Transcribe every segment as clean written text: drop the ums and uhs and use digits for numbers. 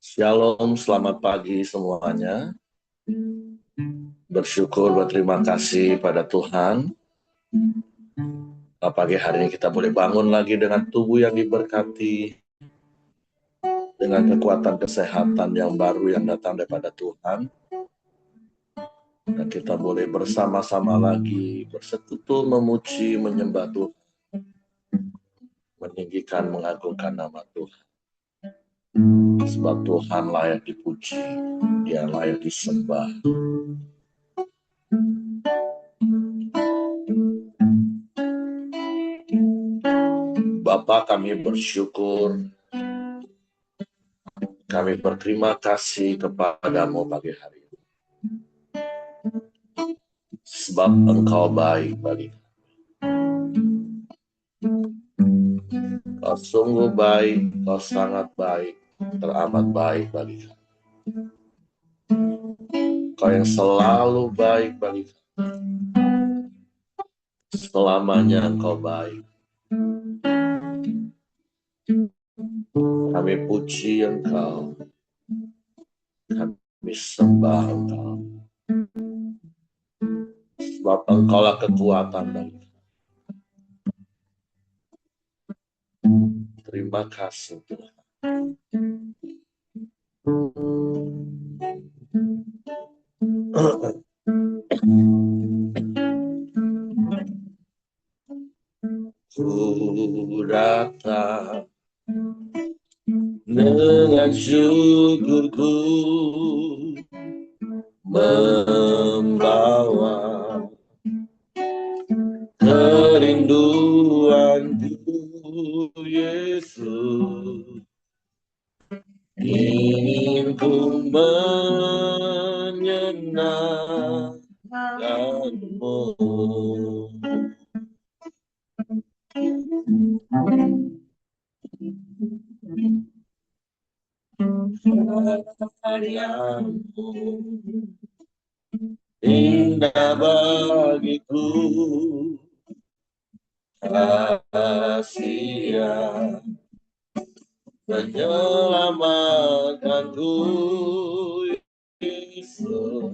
Shalom, selamat pagi semuanya. Bersyukur, berterima kasih pada Tuhan. Pagi hari ini kita boleh bangun lagi dengan tubuh yang diberkati, dengan kekuatan kesehatan yang baru yang datang daripada Tuhan. Dan kita boleh bersama-sama lagi bersekutu, memuji, menyembah Tuhan, meninggikan, mengagungkan nama Tuhan. Sebab Tuhan layak dipuji, Dia layak disembah. Bapa, kami bersyukur, kami berterima kasih kepadamu pagi hari ini. Sebab Engkau baik bagi kami. Kau sungguh baik, Kau sangat baik, teramat baik bagi kami. Kau yang selalu baik bagi kami. Selamanya Engkau baik. Kami puji Engkau. Kami sembah Engkau. Sebab Engkaulah kekuatan bagi kami. Terima kasih Tuhan. Ku datang dengan syukurku, membawa kerinduanku, Yesus. Ingin ku menyenangkanmu. Karyamu indah bagiku, kasih yang menyelamatkanku, Yesus.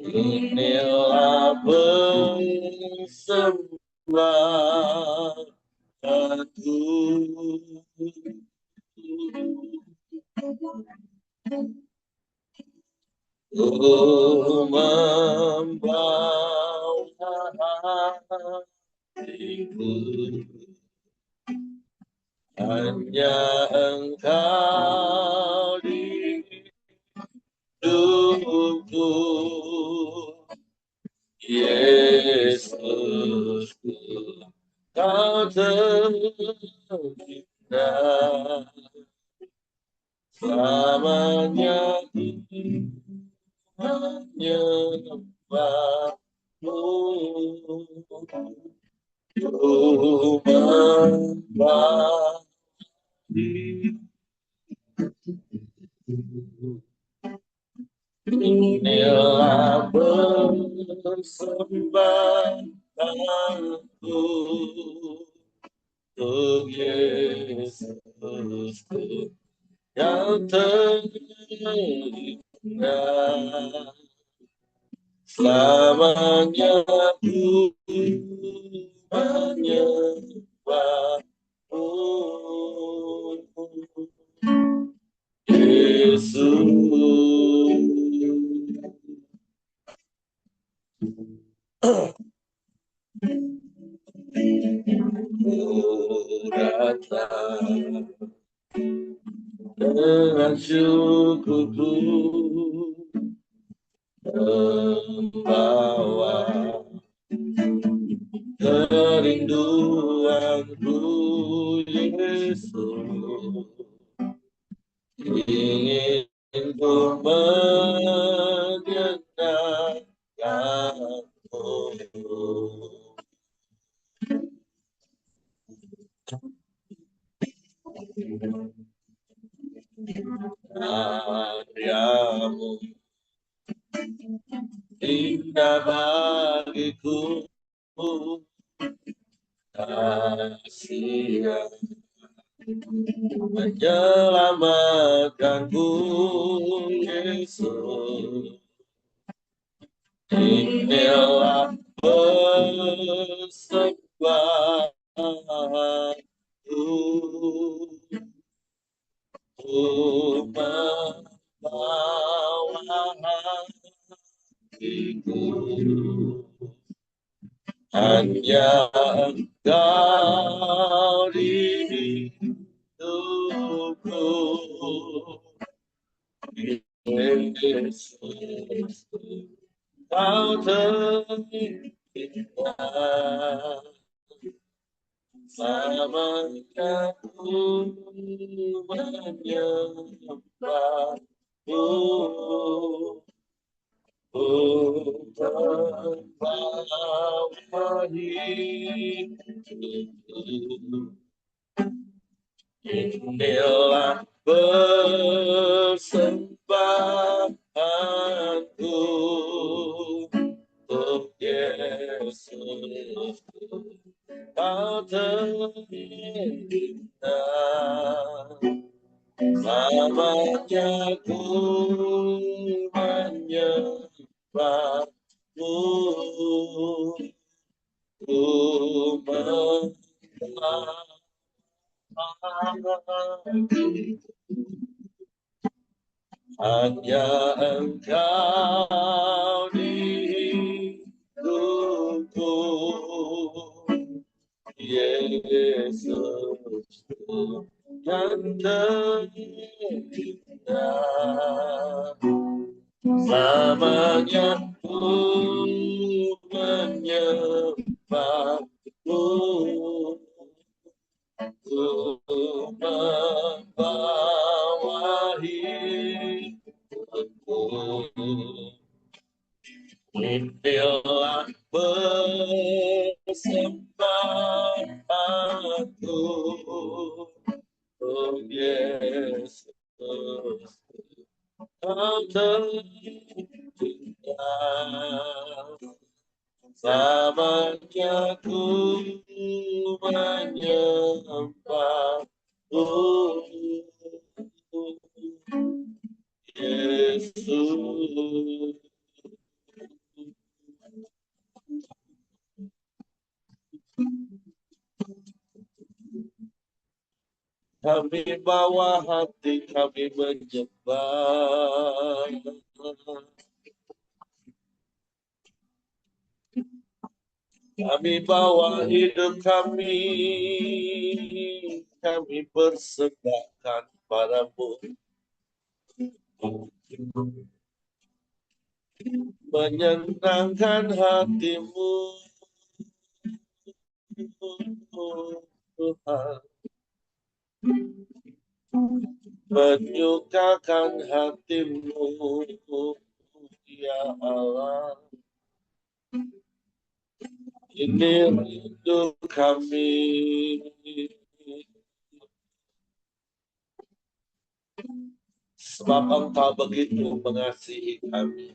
Inilah persembahanku. Ku membawa hatiku, hanya Engkau di hidupku, Yesus. Kau terindah, selamanya menyembahmu. Ku membah inilah persembahanku untuk Yesus yang terindah, selamanya ku menyembahmu, Yesus. Ku datang dengan syukurku, membawa kerinduanku, Yesus. Ingin ku menyenangkanmu. Karyamu indah bagiku, kasih yang menyelamatkanku, Yesus. Inilah persembahanku, membawa hatiku. Hanya Engkau di hidupku, Yesus. Kau terindah, selamanya ku menyembahmu, membawa hidupku. Inilah persembahanku untuk Yesus. Kau terindah, selamanya ku menyembahmu, ku hanya Engkau di hidupku, Yesus, yang terindah. Selamanya ku menyembahmu, ku membawa hidupku. Inilah persembahanku, oh Yesus. Kau terindah, selamanya ku menyembahmu, Yesus. Kami bawa hati kami menyembah, kami bawa hidup kami persembahkan padamu, menyenangkan hatimu, Tuhan, menyukakan hatimu, ya Allah. Ini rindu kami, sebab Engkau begitu mengasihi kami.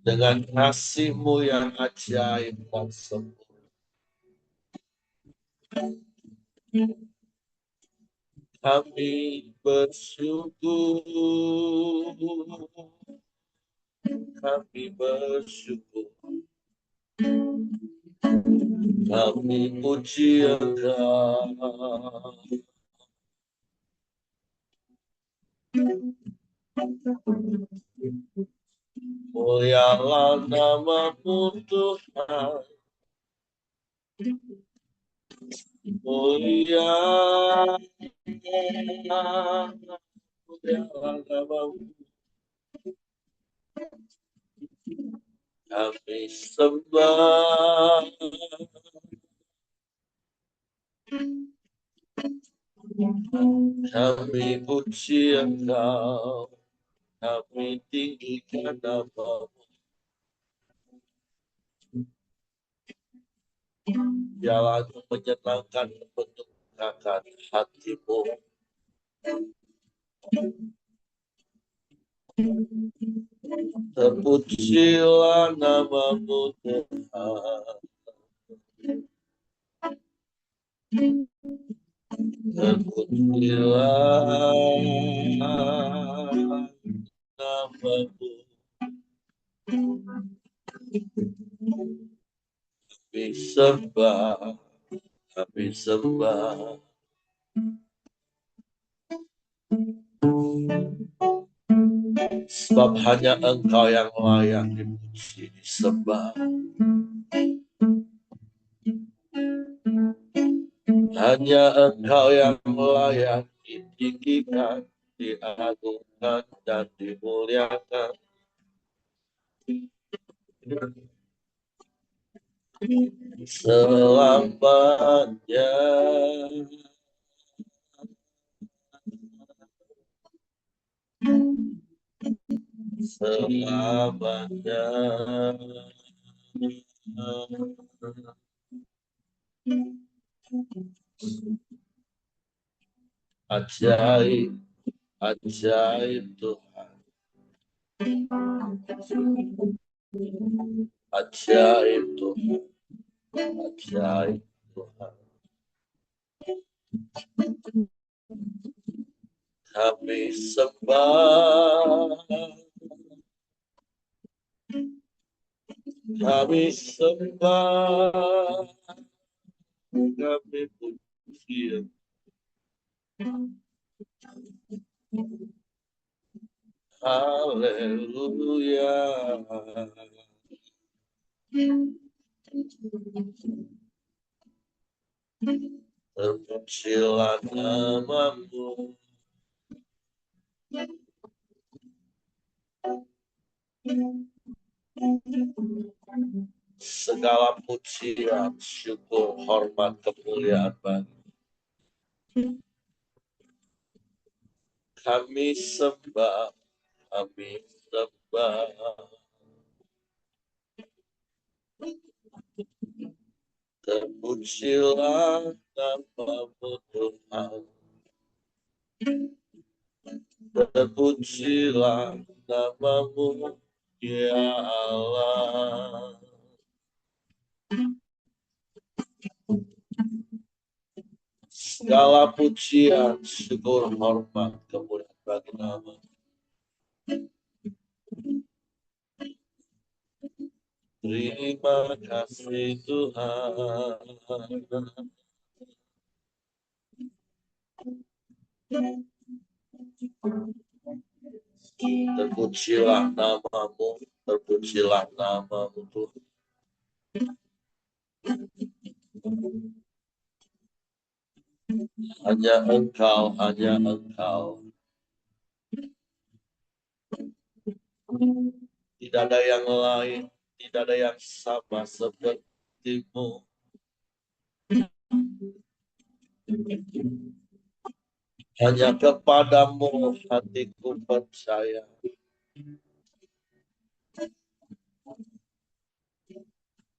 Dengan kasih-Mu yang ajaib dan sempurna, kami bersyukur, kami bersyukur, kami puji Engkau. Mulialah nama-Mu Tuhan, mulialah nama-Mu. Kami sembah, kami puji Engkau, kami tinggikan nama-Mu. Biarlah itu menyenangkan, menyukakan hatimu. Terpujilah nama-Mu Tuhan. Terpujilah namamu, kami sembah, kami sembah. Sebab hanya Engkau yang layak dipuji, disembah. Hanya Engkau yang layak ditinggikan, diagungkan, dan dimuliakan. Selamanya. Selamanya. Ajaib, ajaib Tuhan. Ajaib Tuhan. Ajaib Tuhan. Kami sembah. Kami sembah. Kami puji. Haleluya. Terpujilah namamu. Segala pujian, syukur, hormat, kemuliaan bagi kami sembah, kami sembah. Terpujilah namamu Tuhan. Terpujilah namamu ya Allah. Segala pujian, syukur, hormat, kemuliaan bagi nama. Terima kasih Tuhan. Terpujilah namamu, terpujilah namamu Tuhan. Hanya Engkau, hanya Engkau. Tidak ada yang lain, tidak ada yang sama sepertimu. Hanya kepadamu hatiku percaya.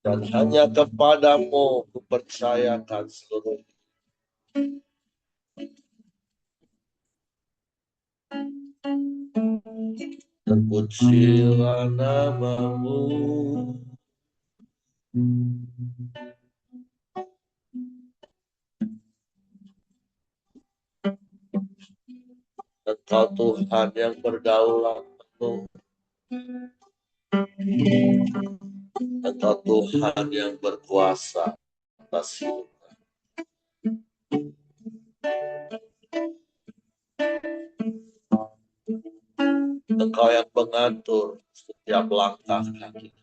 Dan hanya kepadamu kupercayakan seluruh. Terpujilah namamu. Engkau Tuhan yang berdaulat penuh. Engkau Tuhan yang berkuasa atas hidup. Engkau yang mengatur setiap langkah kaki.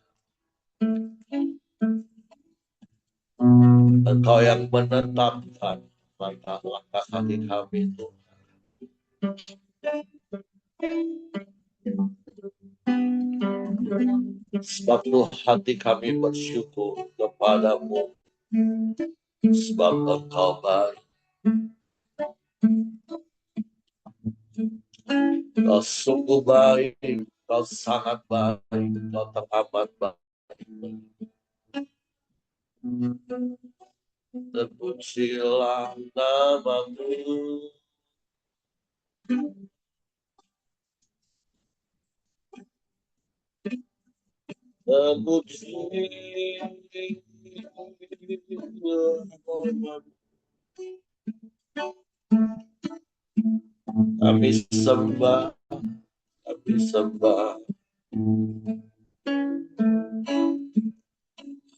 Engkau yang menetapkan langkah-langkah kaki kami itu. Sebab itu hati kami bersyukur kepadamu. Sebab Engkau baik. Kau sungguh baik. Kau sangat baik. Kau teramat baik. Terpujilah namamu. Terpujilah namamu. Kami sembah, kami sembah.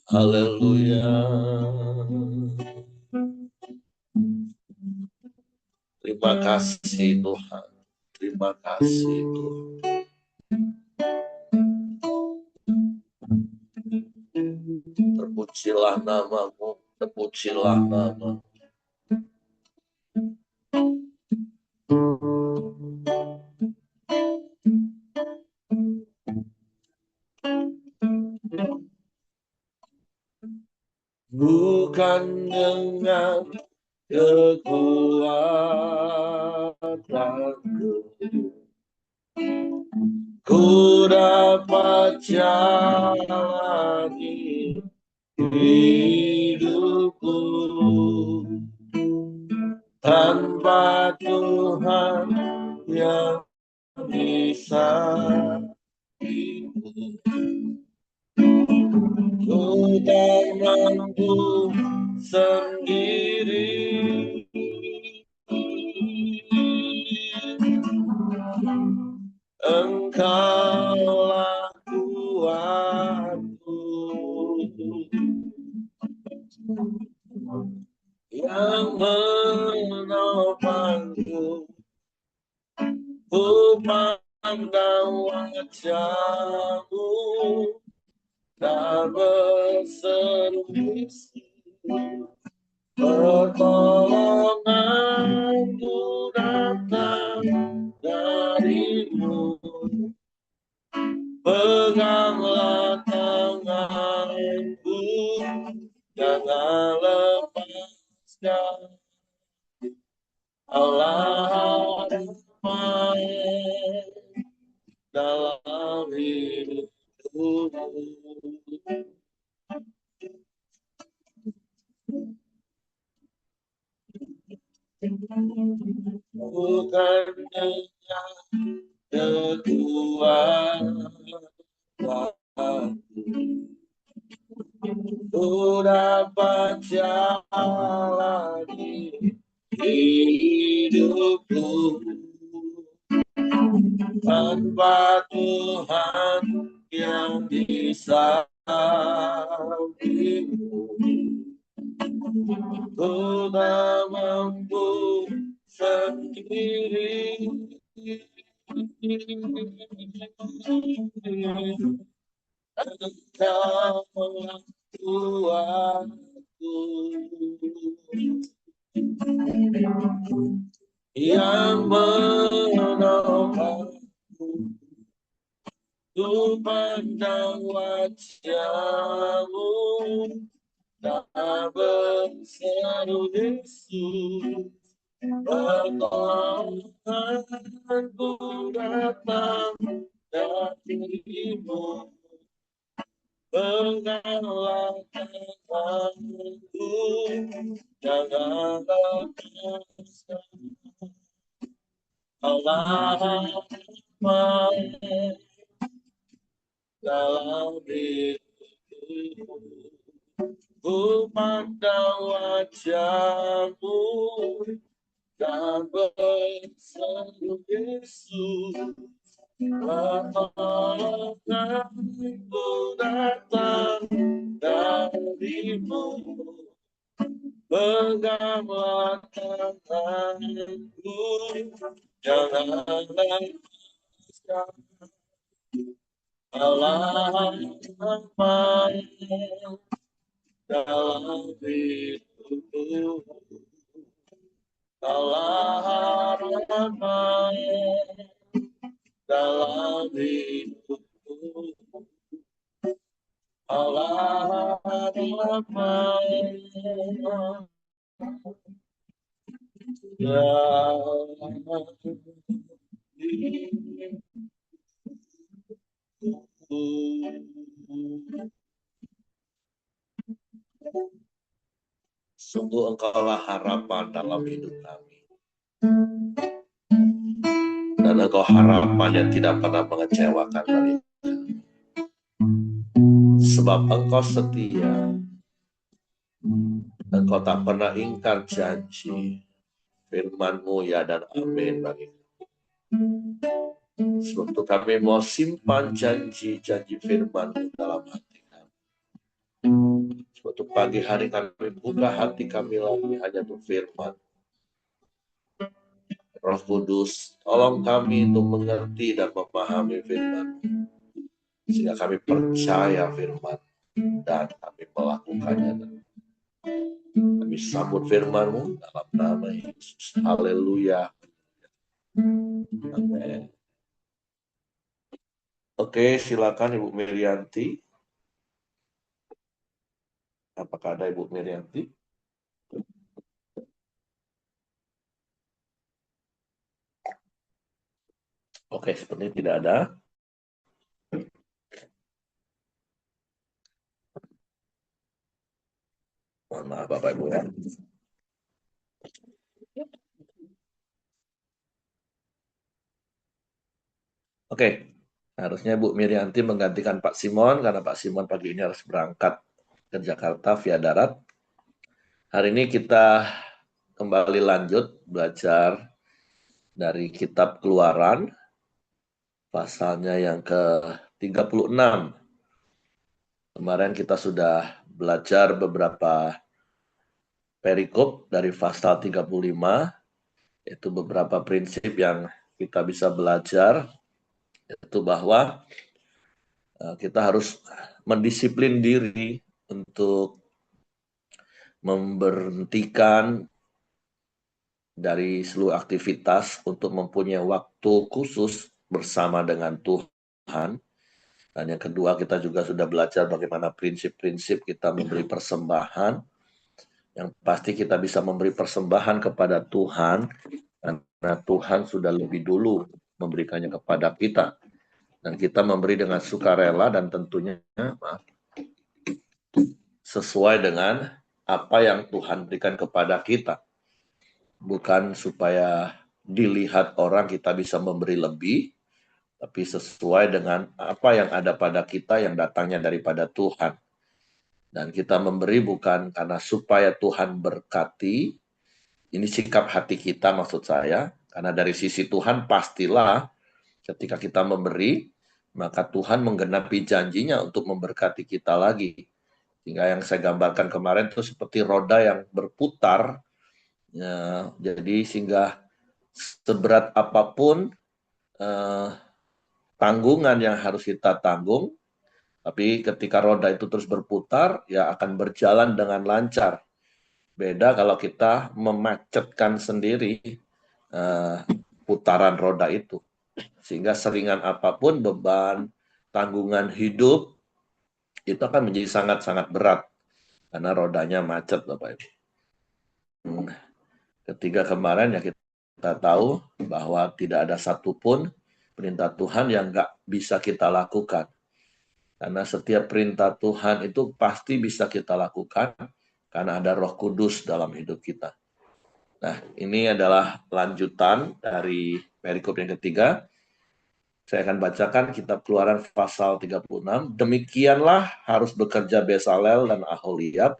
Haleluya. Terima kasih Tuhan. Terima kasih Tuhan. Terpujilah namamu, terpujilah namamu. Bukan dengan kekuatanku ku dapat jalani hidupku, tanpa Tuhan yang bisa ku tak mampu sendiri. Engkaulah kuatku yang menopangku. Ku pandang wajahmu dan berseru bisu, pertolonganku datang darimu. Peganglah tanganku, jangan lepaskan. Allah harapan dalam hidupku. Bukan dengan kekuatan ku dapat jalani hidupku, tanpa Tuhan yang di sampingku. Ku tak mampu sendiri. Engkaulah kuatku yang menopangku. Ku pandang wajahmu dan berseru Yesus, pertolonganku datang darimu. Peganglah tanganku, jangan lepaskan. Allah harapan dalam hidupku. Ku pandang wajahmu dan berseru Yesus, pertolonganku datang darimu. Peganglah tanganku, jangan lepaskan. Allah harapan dalam hidupku. Allah harapan dalam hidupku. Allah harapan dalam hidupku. Sungguh Engkaulah harapan dalam hidup kami. Dan Engkau harapan yang tidak pernah mengecewakan dari kami. Sebab Engkau setia. Engkau tak pernah ingkar janji. Firman-Mu ya dan amin bagi kami. Sebab itu kami mau simpan janji-janji firman-Mu dalam hati kami. Sebab itu pagi hari kami buka hati kami lagi hanya untuk firman. Roh Kudus, tolong kami untuk mengerti dan memahami firman, sehingga kami percaya firman dan kami melakukannya. Kami sambut firman-Mu dalam nama Yesus. Haleluya. Amin. Oke, silakan Ibu Mirianti. Apakah ada Ibu Mirianti? Oke, sepertinya tidak ada. Mohon maaf Bapak Ibu ya. Oke, harusnya Bu Mirianti menggantikan Pak Simon karena Pak Simon pagi ini harus berangkat ke Jakarta via darat. Hari ini kita kembali lanjut belajar dari kitab Keluaran, pasalnya yang ke-36. Kemarin kita sudah belajar beberapa perikop dari pasal 35, yaitu beberapa prinsip yang kita bisa belajar, yaitu bahwa kita harus mendisiplin diri untuk memberhentikan dari seluruh aktivitas untuk mempunyai waktu khusus bersama dengan Tuhan. Dan yang kedua, kita juga sudah belajar bagaimana prinsip-prinsip kita memberi persembahan. Yang pasti kita bisa memberi persembahan kepada Tuhan, karena Tuhan sudah lebih dulu memberikannya kepada kita. Dan kita memberi dengan sukarela dan tentunya sesuai dengan apa yang Tuhan berikan kepada kita. Bukan supaya dilihat orang kita bisa memberi lebih, tapi sesuai dengan apa yang ada pada kita yang datangnya daripada Tuhan. Dan kita memberi bukan karena supaya Tuhan berkati, ini sikap hati kita maksud saya, karena dari sisi Tuhan pastilah ketika kita memberi, maka Tuhan menggenapi janjinya untuk memberkati kita lagi. Sehingga yang saya gambarkan kemarin itu seperti roda yang berputar, ya, jadi sehingga seberat apapun tanggungan yang harus kita tanggung, tapi ketika roda itu terus berputar, ya akan berjalan dengan lancar. Beda kalau kita memacetkan sendiri putaran roda itu. Sehingga seringan apapun beban, tanggungan hidup, itu akan menjadi sangat-sangat berat. Karena rodanya macet, Bapak Ibu. Ketiga kemarin ya kita tahu bahwa tidak ada satupun perintah Tuhan yang nggak bisa kita lakukan. Karena setiap perintah Tuhan itu pasti bisa kita lakukan karena ada Roh Kudus dalam hidup kita. Nah, ini adalah lanjutan dari perikop yang ketiga. Saya akan bacakan kitab Keluaran pasal 36. Demikianlah harus bekerja Besalel dan Aholiab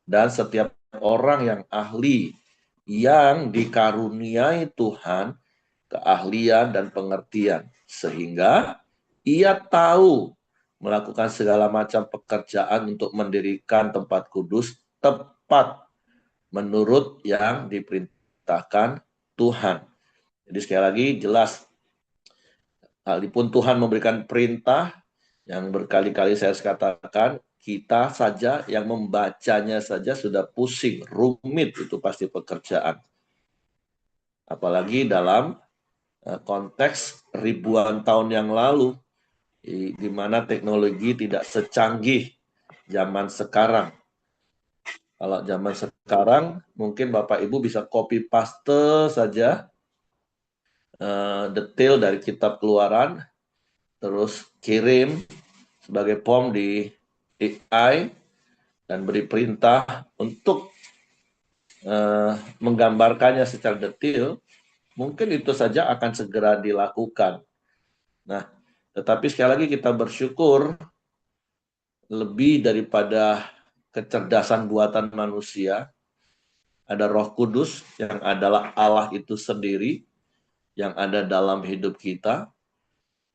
dan setiap orang yang ahli yang dikaruniai Tuhan keahlian dan pengertian sehingga ia tahu melakukan segala macam pekerjaan untuk mendirikan tempat kudus tepat menurut yang diperintahkan Tuhan. Jadi sekali lagi jelas, sekalipun Tuhan memberikan perintah yang berkali-kali saya katakan, kita saja yang membacanya saja sudah pusing, rumit itu pasti pekerjaan. Apalagi dalam konteks ribuan tahun yang lalu, di mana teknologi tidak secanggih zaman sekarang. Kalau zaman sekarang, mungkin Bapak Ibu bisa copy paste saja detail dari kitab Keluaran, terus kirim sebagai form di AI, dan beri perintah untuk menggambarkannya secara detail, mungkin itu saja akan segera dilakukan. Nah, tetapi sekali lagi kita bersyukur lebih daripada kecerdasan buatan manusia, ada Roh Kudus yang adalah Allah itu sendiri yang ada dalam hidup kita,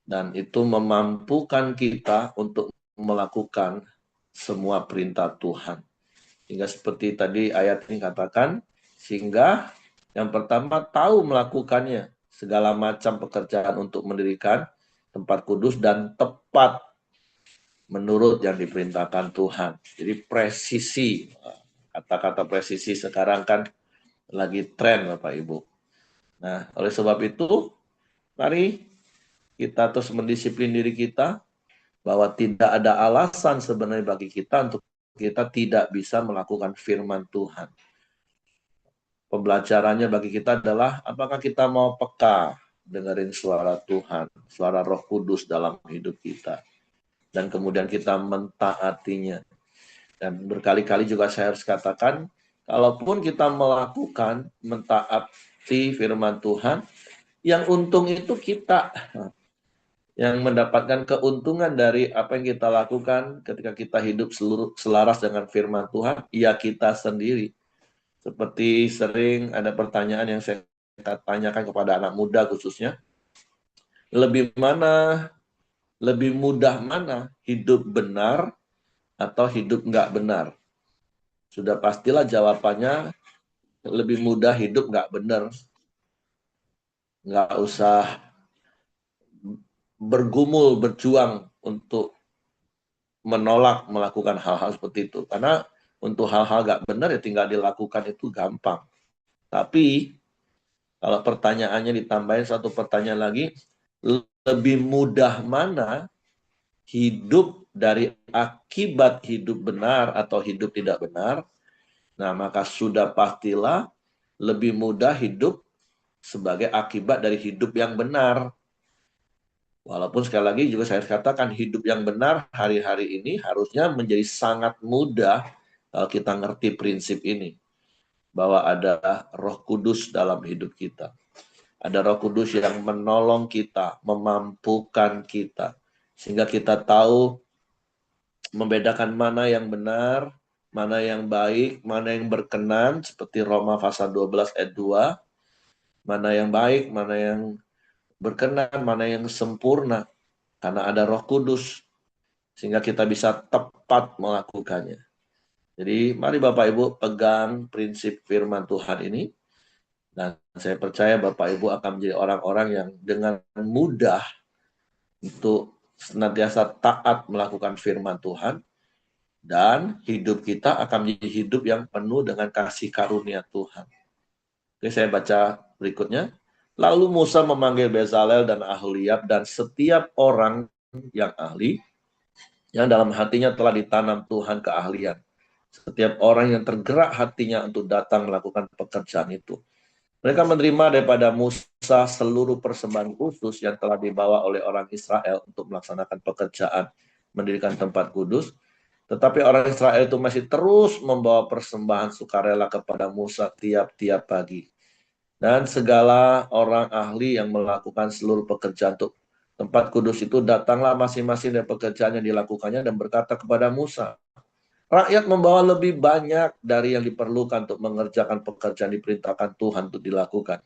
dan itu memampukan kita untuk melakukan semua perintah Tuhan. Hingga seperti tadi ayat ini katakan, sehingga yang pertama tahu melakukannya, segala macam pekerjaan untuk mendirikan tempat kudus dan tepat menurut yang diperintahkan Tuhan. Jadi presisi, kata-kata presisi sekarang kan lagi tren Bapak Ibu. Nah, oleh sebab itu, mari kita terus mendisiplin diri kita bahwa tidak ada alasan sebenarnya bagi kita untuk kita tidak bisa melakukan firman Tuhan. Pembelajarannya bagi kita adalah apakah kita mau peka dengerin suara Tuhan, suara Roh Kudus dalam hidup kita, dan kemudian kita mentaatinya. Dan berkali-kali juga saya harus katakan, kalaupun kita melakukan mentaati firman Tuhan, yang untung itu kita, yang mendapatkan keuntungan dari apa yang kita lakukan ketika kita hidup selaras dengan firman Tuhan, ya kita sendiri. Seperti sering ada pertanyaan yang saya tanyakan kepada anak muda khususnya, lebih mudah mana hidup benar atau hidup nggak benar? Sudah pastilah jawabannya lebih mudah hidup nggak benar. Nggak usah bergumul, berjuang untuk menolak melakukan hal-hal seperti itu. Karena untuk hal-hal nggak benar ya tinggal dilakukan itu gampang. Tapi kalau pertanyaannya ditambahin satu pertanyaan lagi, lebih mudah mana hidup dari akibat hidup benar atau hidup tidak benar? Nah, maka sudah pastilah lebih mudah hidup sebagai akibat dari hidup yang benar. Walaupun sekali lagi juga saya katakan hidup yang benar hari-hari ini harusnya menjadi sangat mudah kalau kita ngerti prinsip ini. Bahwa ada Roh Kudus dalam hidup kita. Ada Roh Kudus yang menolong kita, memampukan kita. Sehingga kita tahu membedakan mana yang benar, mana yang baik, mana yang berkenan, seperti Roma pasal 12 ayat 2, mana yang baik, mana yang berkenan, mana yang sempurna, karena ada Roh Kudus, sehingga kita bisa tepat melakukannya. Jadi mari Bapak Ibu pegang prinsip firman Tuhan ini, dan saya percaya Bapak Ibu akan menjadi orang-orang yang dengan mudah untuk senantiasa taat melakukan firman Tuhan, dan hidup kita akan menjadi hidup yang penuh dengan kasih karunia Tuhan. Oke, saya baca berikutnya. Lalu Musa memanggil Bezalel dan Aholiab dan setiap orang yang ahli, yang dalam hatinya telah ditanam Tuhan keahlian. Setiap orang yang tergerak hatinya untuk datang melakukan pekerjaan itu. Mereka menerima daripada Musa seluruh persembahan khusus yang telah dibawa oleh orang Israel untuk melaksanakan pekerjaan mendirikan tempat kudus. Tetapi orang Israel itu masih terus membawa persembahan sukarela kepada Musa tiap-tiap pagi. Dan segala orang ahli yang melakukan seluruh pekerjaan untuk tempat kudus itu datanglah masing-masing dari pekerjaan yang dilakukannya dan berkata kepada Musa, rakyat membawa lebih banyak dari yang diperlukan untuk mengerjakan pekerjaan diperintahkan Tuhan untuk dilakukan.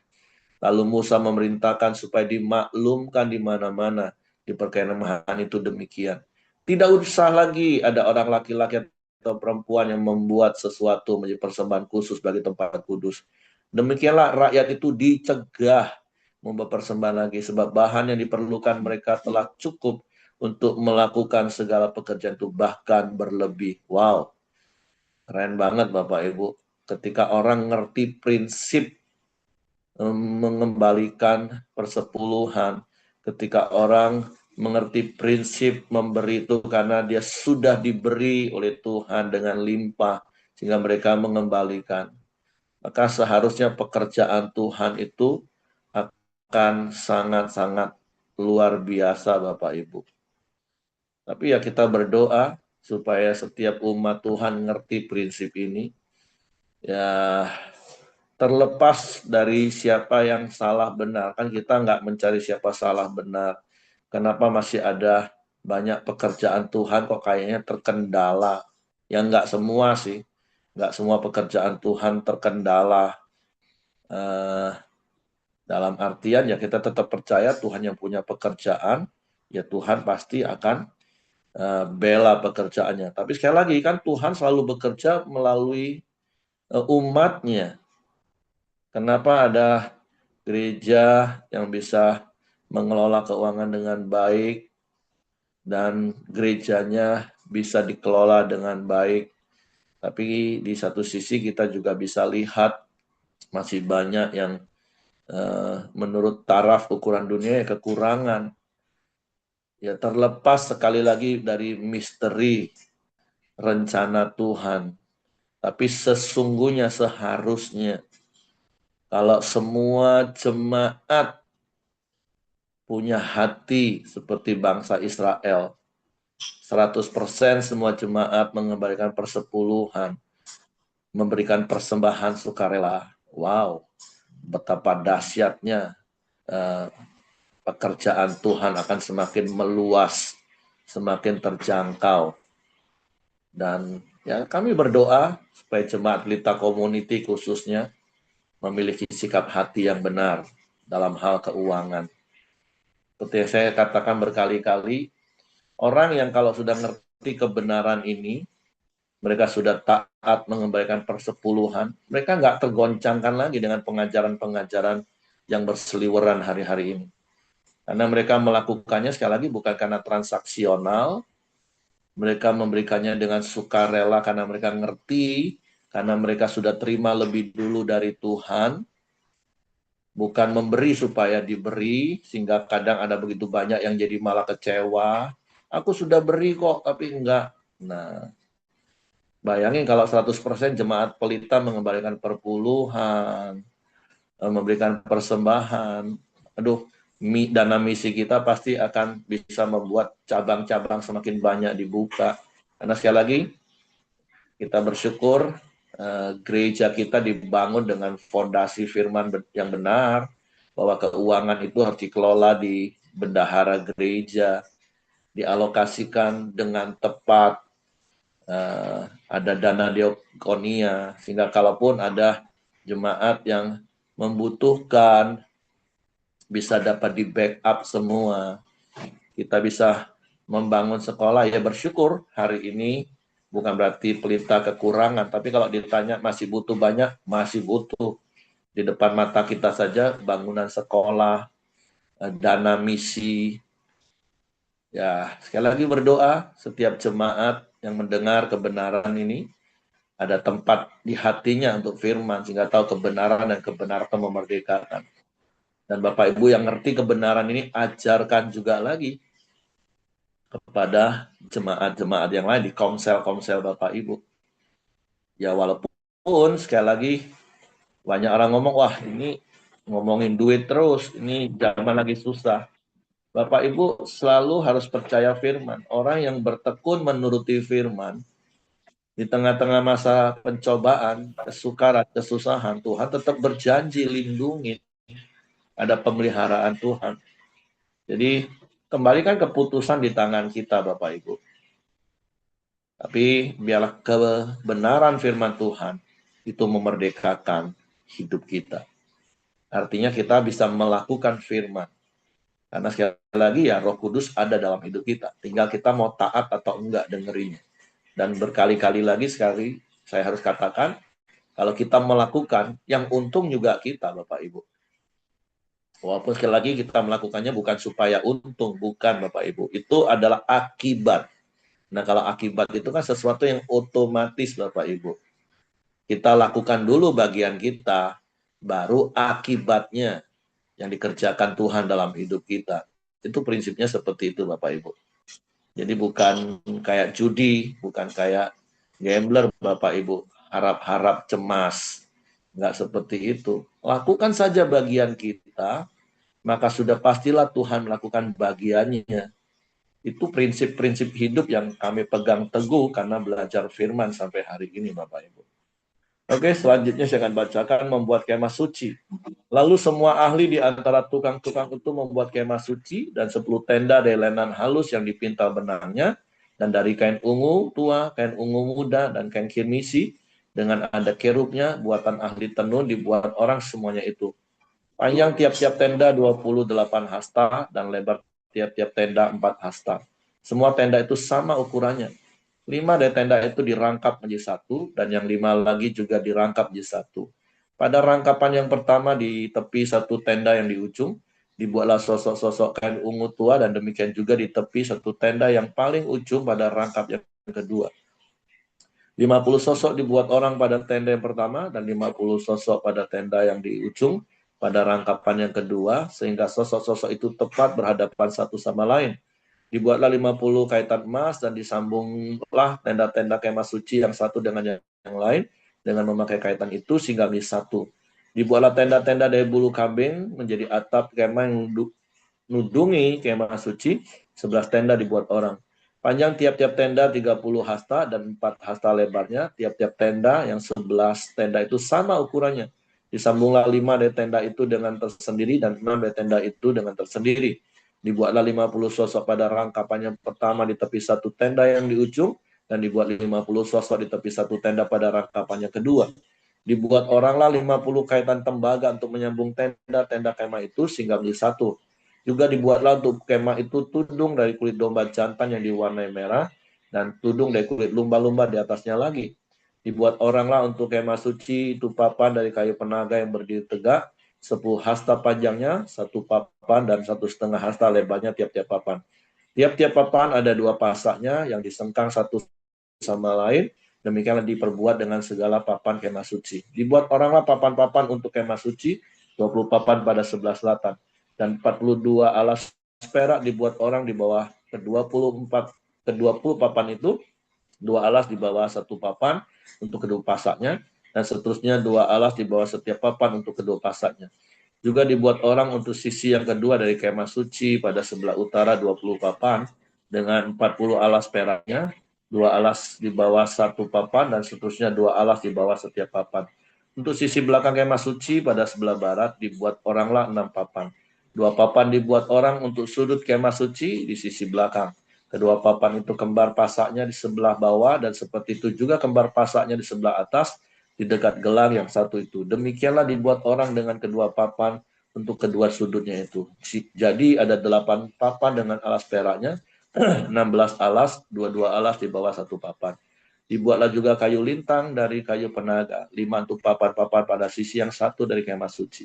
Lalu Musa memerintahkan supaya dimaklumkan di mana-mana di perkemahan itu demikian. Tidak usah lagi ada orang laki-laki atau perempuan yang membuat sesuatu menjadi persembahan khusus bagi tempat kudus. Demikianlah rakyat itu dicegah membawa persembahan lagi, sebab bahan yang diperlukan mereka telah cukup untuk melakukan segala pekerjaan itu, bahkan berlebih. Wow, keren banget Bapak Ibu. Ketika orang ngerti prinsip mengembalikan persepuluhan, ketika orang mengerti prinsip memberi itu karena dia sudah diberi oleh Tuhan dengan limpah, sehingga mereka mengembalikan. Maka seharusnya pekerjaan Tuhan itu akan sangat-sangat luar biasa Bapak Ibu. Tapi ya kita berdoa supaya setiap umat Tuhan ngerti prinsip ini. Ya terlepas dari siapa yang salah benar. Kan kita nggak mencari siapa salah benar. Kenapa masih ada banyak pekerjaan Tuhan kok kayaknya terkendala. Ya nggak semua sih. Nggak semua pekerjaan Tuhan terkendala. Dalam artian ya kita tetap percaya Tuhan yang punya pekerjaan, ya Tuhan pasti akan bela pekerjaannya. Tapi sekali lagi kan Tuhan selalu bekerja melalui umatnya. Kenapa ada gereja yang bisa mengelola keuangan dengan baik dan gerejanya bisa dikelola dengan baik. Tapi di satu sisi kita juga bisa lihat masih banyak yang menurut taraf ukuran dunia ya kekurangan. Ya terlepas sekali lagi dari misteri rencana Tuhan. Tapi sesungguhnya seharusnya kalau semua jemaat punya hati seperti bangsa Israel, 100% semua jemaat mengembalikan persepuluhan, memberikan persembahan sukarela. Wow, betapa dahsyatnya pekerjaan Tuhan akan semakin meluas, semakin terjangkau. Dan ya kami berdoa supaya jemaat Lita Community khususnya memiliki sikap hati yang benar dalam hal keuangan. Seperti yang saya katakan berkali-kali, orang yang kalau sudah ngerti kebenaran ini, mereka sudah taat mengembalikan persepuluhan, mereka nggak tergoncangkan lagi dengan pengajaran-pengajaran yang berseliweran hari-hari ini. Karena mereka melakukannya sekali lagi bukan karena transaksional, mereka memberikannya dengan sukarela karena mereka ngerti, karena mereka sudah terima lebih dulu dari Tuhan, bukan memberi supaya diberi, sehingga kadang ada begitu banyak yang jadi malah kecewa. Aku sudah beri kok, tapi enggak. Nah, bayangin kalau 100% jemaat pelita mengembalikan perpuluhan, memberikan persembahan. Aduh, dana misi kita pasti akan bisa membuat cabang-cabang semakin banyak dibuka. Karena sekali lagi, kita bersyukur gereja kita dibangun dengan fondasi firman yang benar, bahwa keuangan itu harus dikelola di bendahara gereja, dialokasikan dengan tepat, ada dana diakonia, sehingga kalaupun ada jemaat yang membutuhkan, bisa dapat di backup semua. Kita bisa membangun sekolah, ya bersyukur hari ini bukan berarti pelita kekurangan, tapi kalau ditanya masih butuh banyak, masih butuh. Di depan mata kita saja bangunan sekolah, dana misi. Ya, sekali lagi berdoa setiap jemaat yang mendengar kebenaran ini ada tempat di hatinya untuk firman sehingga tahu kebenaran dan kebenaran memerdekakan. Dan Bapak Ibu yang ngerti kebenaran ini ajarkan juga lagi kepada jemaat-jemaat yang lain di komsel-komsel Bapak Ibu. Ya walaupun sekali lagi banyak orang ngomong, wah ini ngomongin duit terus, ini zaman lagi susah. Bapak Ibu selalu harus percaya firman. Orang yang bertekun menuruti firman, di tengah-tengah masa pencobaan, kesukaran, kesusahan, Tuhan tetap berjanji lindungi. Ada pemeliharaan Tuhan. Jadi kembalikan keputusan di tangan kita Bapak Ibu. Tapi biarlah kebenaran firman Tuhan itu memerdekakan hidup kita. Artinya kita bisa melakukan firman. Karena sekali lagi ya Roh Kudus ada dalam hidup kita. Tinggal kita mau taat atau enggak dengerinnya. Dan berkali-kali lagi sekali saya harus katakan, kalau kita melakukan, yang untung juga kita Bapak Ibu. Walaupun sekali lagi kita melakukannya bukan supaya untung, bukan Bapak Ibu. Itu adalah akibat. Nah kalau akibat itu kan sesuatu yang otomatis Bapak Ibu. Kita lakukan dulu bagian kita, baru akibatnya yang dikerjakan Tuhan dalam hidup kita. Itu prinsipnya seperti itu Bapak Ibu. Jadi bukan kayak judi, bukan kayak gambler Bapak Ibu, harap-harap cemas. Enggak seperti itu. Lakukan saja bagian kita, maka sudah pastilah Tuhan melakukan bagiannya. Itu prinsip-prinsip hidup yang kami pegang teguh karena belajar firman sampai hari ini Bapak Ibu. Oke, selanjutnya saya akan bacakan membuat kemah suci. Lalu semua ahli di antara tukang-tukang itu membuat kemah suci dan 10 tenda dari lenan halus yang dipintal benangnya dan dari kain ungu tua, kain ungu muda, dan kain kirmisi dengan ada kerubnya, buatan ahli tenun dibuat orang semuanya itu. Panjang tiap-tiap tenda 28 hasta dan lebar tiap-tiap tenda 4 hasta. Semua tenda itu sama ukurannya. 5 dari tenda itu dirangkap menjadi satu dan yang 5 lagi juga dirangkap menjadi satu. Pada rangkapan yang pertama di tepi satu tenda yang di ujung, dibuatlah sosok-sosok kain ungu tua dan demikian juga di tepi satu tenda yang paling ujung pada rangkap yang kedua. 50 sosok dibuat orang pada tenda yang pertama dan 50 sosok pada tenda yang di ujung pada rangkapan yang kedua, sehingga sosok-sosok itu tepat berhadapan satu sama lain. Dibuatlah 50 kaitan emas dan disambunglah tenda-tenda kemah suci yang satu dengan yang lain dengan memakai kaitan itu sehingga menjadi satu. Dibuatlah tenda-tenda dari bulu kambing menjadi atap kemah yang nudungi kemah suci, 11 tenda dibuat orang. Panjang tiap-tiap tenda 30 hasta dan 4 hasta lebarnya. Tiap-tiap tenda yang 11 tenda itu sama ukurannya. Disambunglah 5 dari tenda itu dengan tersendiri dan 6 dari tenda itu dengan tersendiri. Dibuatlah 50 sosok pada rangkapan yang pertama di tepi satu tenda yang di ujung dan dibuat 50 sosok di tepi satu tenda pada rangkapan yang kedua. Dibuat oranglah 50 kaitan tembaga untuk menyambung tenda-tenda kemah itu sehingga menjadi satu. Juga dibuatlah untuk kemah itu tudung dari kulit domba jantan yang diwarnai merah dan tudung dari kulit lumba-lumba di atasnya lagi. Dibuat oranglah untuk kemah suci itu papan dari kayu penaga yang berdiri tegak, 10 hasta panjangnya, 1 papan dan 1,5 hasta lebarnya tiap-tiap papan. Tiap-tiap papan ada 2 pasaknya yang disengkang satu sama lain. Demikianlah diperbuat dengan segala papan kemah suci. Dibuat oranglah papan-papan untuk kemah suci, 20 papan pada sebelah selatan dan 42 alas perak dibuat orang di bawah ke-20 papan itu, 2 alas di bawah satu papan untuk kedua pasaknya dan seterusnya 2 alas di bawah setiap papan untuk kedua pasaknya. Juga dibuat orang untuk sisi yang kedua dari kemah suci pada sebelah utara 20 papan dengan 40 alas peraknya, 2 alas di bawah satu papan dan seterusnya 2 alas di bawah setiap papan. Untuk sisi belakang kemah suci pada sebelah barat dibuat oranglah 6 papan. 2 papan dibuat orang untuk sudut kemah suci di sisi belakang. Kedua papan itu kembar pasaknya di sebelah bawah dan seperti itu juga kembar pasaknya di sebelah atas di dekat gelang yang satu itu. Demikianlah dibuat orang dengan kedua papan untuk kedua sudutnya itu. Jadi ada 8 papan dengan alas peraknya, 16 alas, 22 alas di bawah satu papan. Dibuatlah juga kayu lintang dari kayu penaga, 5 untuk papan-papan pada sisi yang satu dari kemah suci.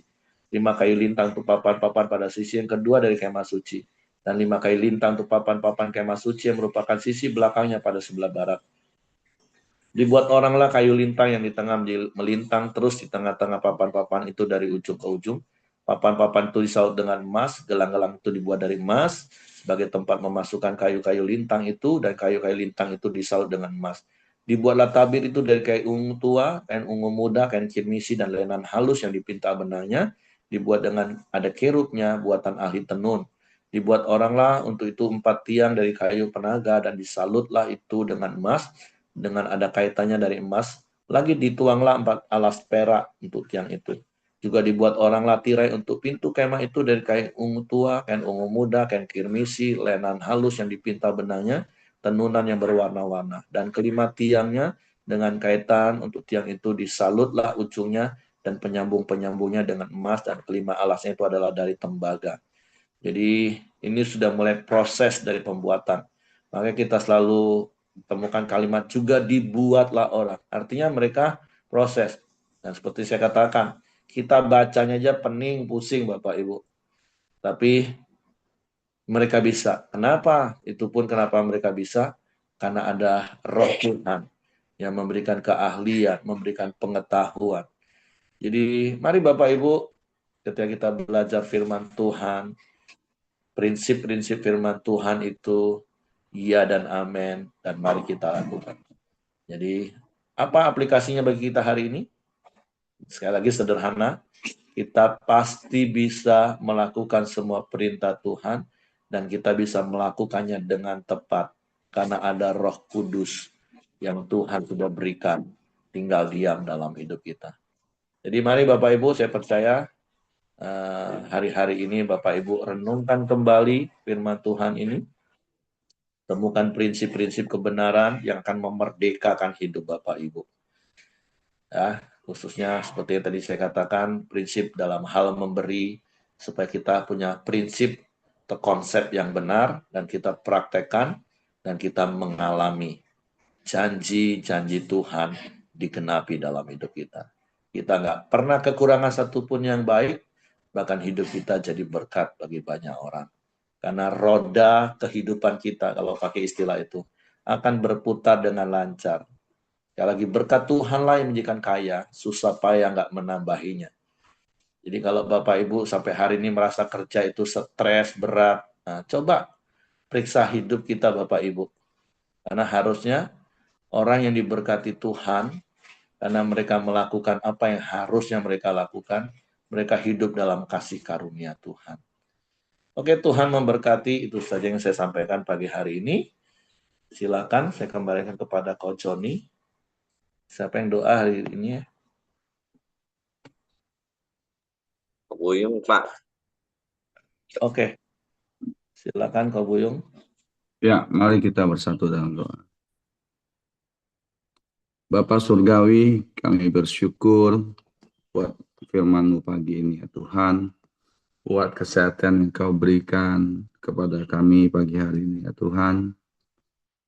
5 kayu lintang untuk papan-papan pada sisi yang kedua dari kemah suci. Dan 5 kayu lintang untuk papan-papan kemah suci yang merupakan sisi belakangnya pada sebelah barat. Dibuat oranglah kayu lintang yang di tengah melintang terus di tengah-tengah papan-papan itu dari ujung ke ujung. Papan-papan itu disaut dengan emas, gelang-gelang itu dibuat dari emas sebagai tempat memasukkan kayu-kayu lintang itu dan kayu-kayu lintang itu disaut dengan emas. Dibuatlah tabir itu dari kain ungu tua, kain ungu muda, kain kirmisi dan lenan halus yang dipinta benangnya. Dibuat dengan ada kerubnya, buatan ahli tenun. Dibuat oranglah untuk itu 4 tiang dari kayu penaga dan disalutlah itu dengan emas dengan ada kaitannya dari emas. Lagi dituanglah 4 alas perak untuk tiang itu. Juga dibuat oranglah tirai untuk pintu kemah itu dari kain ungu tua, kain ungu muda, kain kirmisi, lenan halus yang dipinta benangnya, tenunan yang berwarna-warna. Dan kelima tiangnya dengan kaitan untuk tiang itu disalutlah ujungnya dan penyambung-penyambungnya dengan emas dan kelima alasnya itu adalah dari tembaga. Jadi ini sudah mulai proses dari pembuatan. Makanya kita selalu temukan kalimat juga dibuatlah orang. Artinya mereka proses. Dan seperti saya katakan, kita bacanya aja pening, pusing Bapak Ibu. Tapi mereka bisa. Kenapa? Itu pun kenapa mereka bisa? Karena ada roh Tuhan yang memberikan keahlian, memberikan pengetahuan. Jadi mari Bapak Ibu, ketika kita belajar firman Tuhan, prinsip-prinsip firman Tuhan itu ya dan amin, dan mari kita lakukan. Jadi apa aplikasinya bagi kita hari ini? Sekali lagi sederhana, kita pasti bisa melakukan semua perintah Tuhan dan kita bisa melakukannya dengan tepat karena ada Roh Kudus yang Tuhan sudah berikan tinggal diam dalam hidup kita. Jadi mari Bapak Ibu, saya percaya hari-hari ini Bapak Ibu renungkan kembali firman Tuhan ini, temukan prinsip-prinsip kebenaran yang akan memerdekakan hidup Bapak Ibu. Ya, khususnya seperti yang tadi saya katakan, prinsip dalam hal memberi, supaya kita punya prinsip atau konsep yang benar, dan kita praktekkan, dan kita mengalami janji-janji Tuhan digenapi dalam hidup kita. Kita nggak pernah kekurangan satupun yang baik, bahkan hidup kita jadi berkat bagi banyak orang. Karena roda kehidupan kita, kalau pakai istilah itu, akan berputar dengan lancar. Sekali lagi, berkat Tuhan lah yang menjadikan kaya, susah payah nggak menambahinya. Jadi kalau Bapak Ibu sampai hari ini merasa kerja itu stres, berat, nah, coba periksa hidup kita Bapak Ibu. Karena harusnya orang yang diberkati Tuhan, karena mereka melakukan apa yang harusnya mereka lakukan, mereka hidup dalam kasih karunia Tuhan. Oke, Tuhan memberkati, itu saja yang saya sampaikan pagi hari ini. Silakan saya kembalikan kepada Coach Joni. Siapa yang doa hari ini ya? Buyung, Pak. Oke, silakan Kak Buyung. Ya, mari kita bersatu dalam doa. Bapa Surgawi, kami bersyukur buat firman-Mu pagi ini ya Tuhan, buat kesehatan yang Kau berikan kepada kami pagi hari ini ya Tuhan,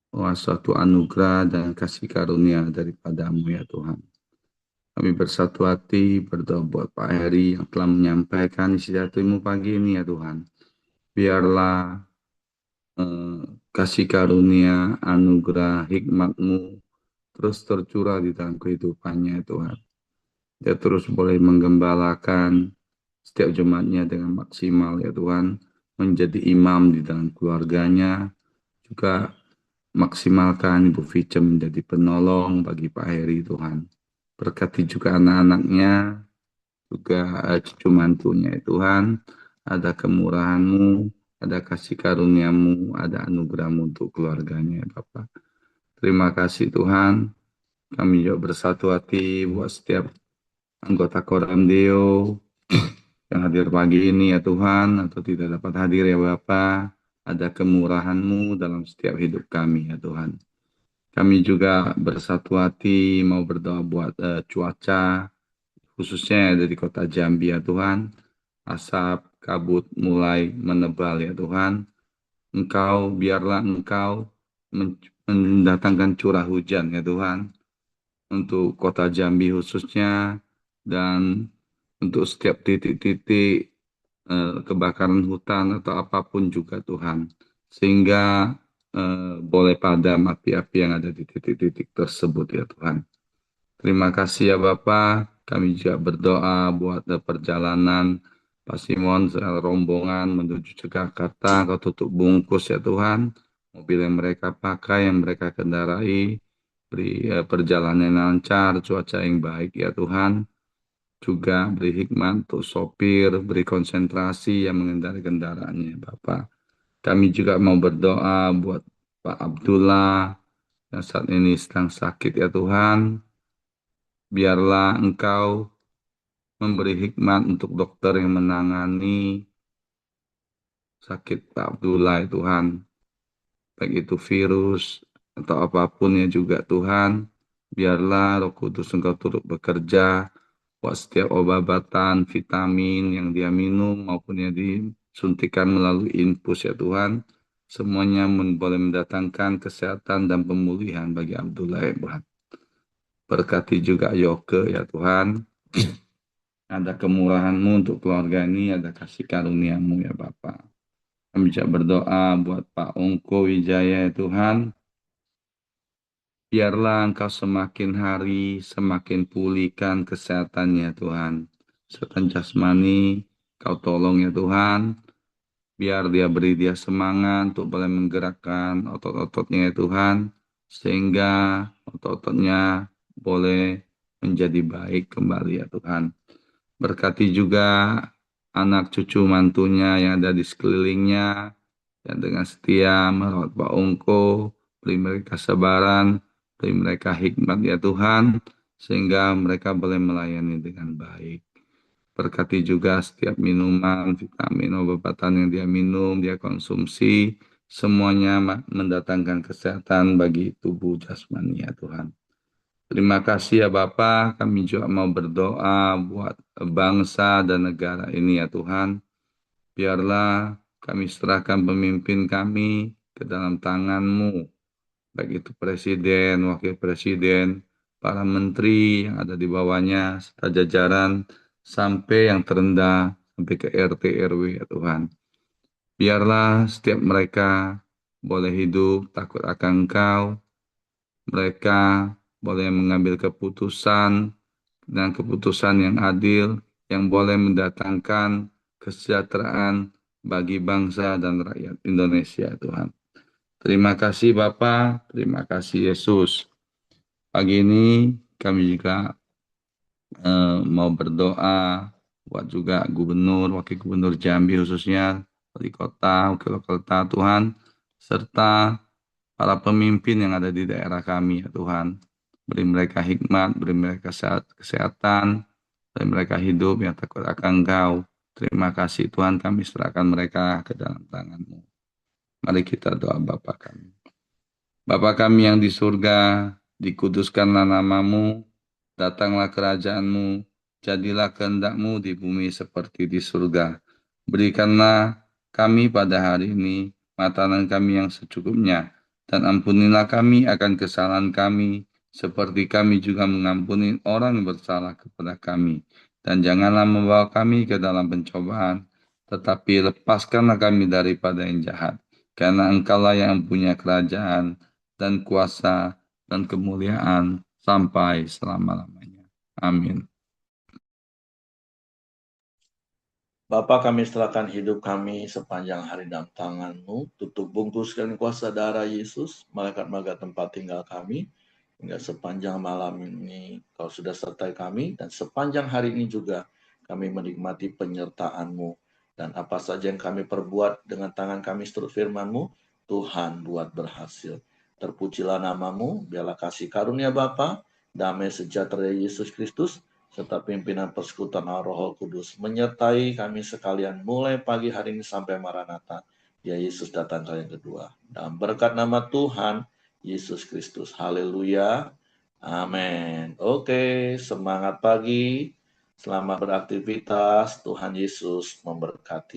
buat suatu anugerah dan kasih karunia daripada-Mu ya Tuhan. Kami bersatu hati berdoa buat Pak Heri yang telah menyampaikan isi hati-Mu pagi ini ya Tuhan. Biarlah kasih karunia, anugerah, hikmat-Mu terus tercurah di dalam kehidupannya Tuhan. Dia terus boleh menggembalakan setiap jemaatnya dengan maksimal ya Tuhan. Menjadi imam di dalam keluarganya. Juga maksimalkan Ibu Vice menjadi penolong bagi Pak Heri Tuhan. Berkati juga anak-anaknya, juga cucu mantunya ya Tuhan. Ada kemurahan-Mu, ada kasih karunia-Mu, ada anugerah-Mu untuk keluarganya ya Bapak. Terima kasih Tuhan. Kami juga bersatu hati buat setiap anggota Koram Deo yang hadir pagi ini ya Tuhan, atau tidak dapat hadir ya Bapa. Ada kemurahan-Mu dalam setiap hidup kami ya Tuhan. Kami juga bersatu hati mau berdoa buat cuaca, khususnya yang ada di kota Jambi ya Tuhan. Asap, kabut mulai menebal ya Tuhan. Biarlah Engkau mendatangkan curah hujan ya Tuhan untuk kota Jambi khususnya, dan untuk setiap titik-titik kebakaran hutan atau apapun juga Tuhan, sehingga boleh padam api-api yang ada di titik-titik tersebut ya Tuhan. Terima kasih ya Bapak. Kami juga berdoa buat perjalanan Pak Simon rombongan menuju Jakarta. Kau tutup bungkus ya Tuhan. Mobil yang mereka pakai, yang mereka kendarai, beri perjalanan yang lancar, cuaca yang baik ya Tuhan. Juga beri hikmat untuk sopir, beri konsentrasi yang mengendarai kendaraannya Bapak. Kami juga mau berdoa buat Pak Abdullah yang saat ini sedang sakit ya Tuhan. Biarlah Engkau memberi hikmat untuk dokter yang menangani sakit Pak Abdullah ya Tuhan. Baik itu virus atau apapun ya juga Tuhan. Biarlah Roh Kudus Engkau turut bekerja buat setiap obat-obatan, vitamin yang dia minum maupun yang disuntikan melalui infus ya Tuhan. Semuanya boleh mendatangkan kesehatan dan pemulihan bagi Abdullah ya Tuhan. Berkati juga Yoke ya Tuhan. Ada kemurahan-Mu untuk keluarga ini, ada kasih karunia-Mu ya Bapak. Kami juga berdoa buat Pak Ongko Wijaya ya Tuhan. Biarlah Engkau semakin hari semakin pulihkan kesehatannya Tuhan. Kesehatan jasmani, Kau tolong ya Tuhan. Biar dia semangat untuk boleh menggerakkan otot-ototnya ya Tuhan. Sehingga otot-ototnya boleh menjadi baik kembali ya Tuhan. Berkati juga anak cucu mantunya yang ada di sekelilingnya, yang dengan setia merawat Pak Ongko, beri mereka kesabaran, beri mereka hikmat ya Tuhan, sehingga mereka boleh melayani dengan baik. Berkati juga setiap minuman, vitamin, obat-obatan yang dia minum, dia konsumsi, semuanya mendatangkan kesehatan bagi tubuh jasmani ya Tuhan. Terima kasih ya Bapa, kami juga mau berdoa buat bangsa dan negara ini ya Tuhan. Biarlah kami serahkan pemimpin kami ke dalam tangan-Mu, baik itu presiden, wakil presiden, para menteri yang ada di bawahnya, serta jajaran, sampai yang terendah, sampai ke RT RW ya Tuhan. Biarlah setiap mereka boleh hidup takut akan Engkau, mereka boleh mengambil keputusan dan keputusan yang adil, yang boleh mendatangkan kesejahteraan bagi bangsa dan rakyat Indonesia, Tuhan. Terima kasih Bapa, terima kasih Yesus. Pagi ini kami juga mau berdoa buat juga gubernur, wakil gubernur Jambi khususnya, wali kota, wakil kota Tuhan, serta para pemimpin yang ada di daerah kami ya Tuhan. Beri mereka hikmat, beri mereka kesehatan, beri mereka hidup yang takut akan Engkau. Terima kasih Tuhan, kami serahkan mereka ke dalam tangan-Mu. Mari kita doa Bapa kami. Bapa kami yang di surga, dikuduskanlah nama-Mu, datanglah kerajaan-Mu, jadilah kehendak-Mu di bumi seperti di surga. Berikanlah kami pada hari ini makanan kami yang secukupnya, dan ampunilah kami akan kesalahan kami, seperti kami juga mengampuni orang yang bersalah kepada kami. Dan janganlah membawa kami ke dalam pencobaan, tetapi lepaskanlah kami daripada yang jahat. Karena Engkaulah yang punya kerajaan, dan kuasa, dan kemuliaan, sampai selama-lamanya. Amin. Bapa, kami serahkan hidup kami sepanjang hari dalam tangan-Mu, tutup bungkuskan kuasa darah Yesus, malaikat-malaikat tempat tinggal kami, hingga sepanjang malam ini Kau sudah sertai kami, dan sepanjang hari ini juga kami menikmati penyertaan-Mu, dan apa saja yang kami perbuat dengan tangan kami seturut firman-Mu, Tuhan buat berhasil. Terpujilah nama-Mu, biarlah kasih karunia Bapa, damai sejahtera Yesus Kristus, serta pimpinan persekutuan Roh Kudus menyertai kami sekalian mulai pagi hari ini sampai Maranatha. Ya Yesus datang kali yang kedua. Dan berkat nama Tuhan Yesus Kristus. Haleluya. Amin. Oke, semangat pagi. Selamat beraktivitas. Tuhan Yesus memberkati.